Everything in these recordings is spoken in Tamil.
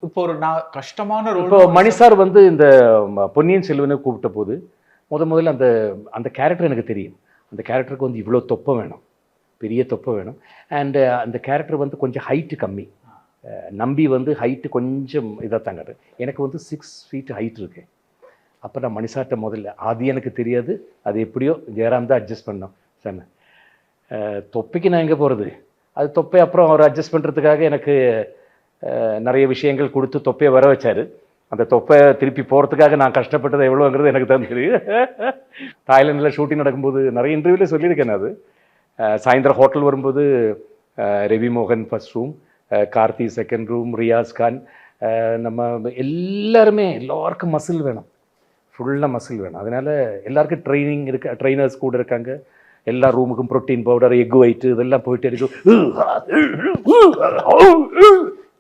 இப்போ ஒரு கஷ்டமான இப்போ மணி சார் வந்து இந்த பொன்னியின் செல்வனை கூப்பிட்ட போது முதல்ல அந்த கேரக்டர் எனக்கு தெரியும். அந்த கேரக்டருக்கு வந்து இவ்வளோ தொப்பை வேணும், பெரிய தொப்பை வேணும். அண்டு அந்த கேரக்டர் வந்து கொஞ்சம் ஹைட்டு கம்மி. நம்பி வந்து ஹைட்டு கொஞ்சம் இதாக தாங்காது. எனக்கு வந்து 6 feet ஹைட் இருக்கு. அப்போ நான் மணிசார்ட்ட முதல்ல அது எனக்கு தெரியாது, அது எப்படியோ ஜெயராம் தான் அட்ஜஸ்ட் பண்ணோம் சொன்னேன். தொப்பைக்கு நான் எங்கே போகிறது, அது தொப்பை அப்புறம் அவர் அட்ஜஸ்ட் பண்ணுறதுக்காக எனக்கு நிறைய விஷயங்கள் கொடுத்து தொப்பையை வர வச்சார். அந்த தொப்பை திருப்பி போகிறதுக்காக நான் கஷ்டப்பட்டது எவ்வளோங்கிறது எனக்கு தான் தெரியும். தாய்லாண்டில் ஷூட்டிங் நடக்கும்போது நிறைய இன்டர்வியூவில் சொல்லியிருக்கேன். அது சாயந்தரம் ஹோட்டல் வரும்போது ரவி மோகன் first room, Karthi second room, Riyaz Khan, நம்ம எல்லாருக்கும் மசில் வேணும், ஃபுல்லாக மசில் வேணும். அதனால் எல்லாருக்கும் ட்ரைனிங் இருக்குது, ட்ரைனர்ஸ் கூட இருக்காங்க. எல்லா ரூமுக்கும் ப்ரோட்டீன் பவுடர், எக் ஒயிட்டு இதெல்லாம் போயிட்டு இருக்கும்.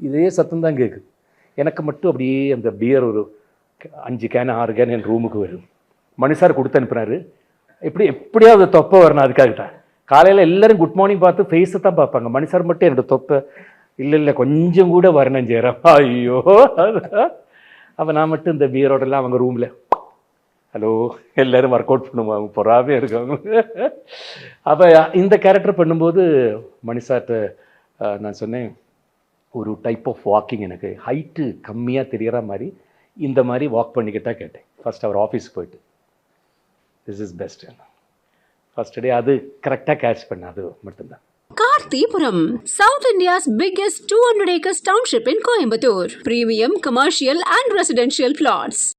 இதே சத்தம் தான் கேட்குது. எனக்கு மட்டும் அப்படியே அந்த பியர் ஒரு 5 கேன் 6 கேன் என் ரூமுக்கு வரும். மணி சார் கொடுத்து அனுப்புனாரு. எப்படியாவது தொப்பை வரணும் அதுக்காகட்டான். காலையில் எல்லோரும் குட் மார்னிங் பார்த்து ஃபேஸை தான் பார்ப்பாங்க. மணி சார் மட்டும் என்னோட தொப்பை இல்லை கொஞ்சம் கூட வரணும் செய்கிறேன். ஐயோ, அப்போ நான் மட்டும் இந்த பியரோடலாம் அவங்க ரூமில் ஹலோ எல்லோரும் ஒர்க் அவுட் பண்ணுவாங்க, பொறாமே இருக்காங்க. அப்போ இந்த கேரக்டர் பண்ணும்போது மணி சார்ட்ட நான் சொன்னேன், ஒரு டைப் ஆஃப் வாக்கிங் எனக்கு ஹைட்டு கம்மியாக தெரியற மாதிரி இந்த மாதிரி வாக் பண்ணிக்கிட்டா கேட்டேன். ஃபஸ்ட் அவர் ஆஃபீஸுக்கு போயிட்டு this is best first day அது கரெக்டாக கேட்ச் பண்ண, அது மட்டும்தான். Karthipuram, South India's biggest 200 acres township in Coimbatore. Premium commercial and residential plots.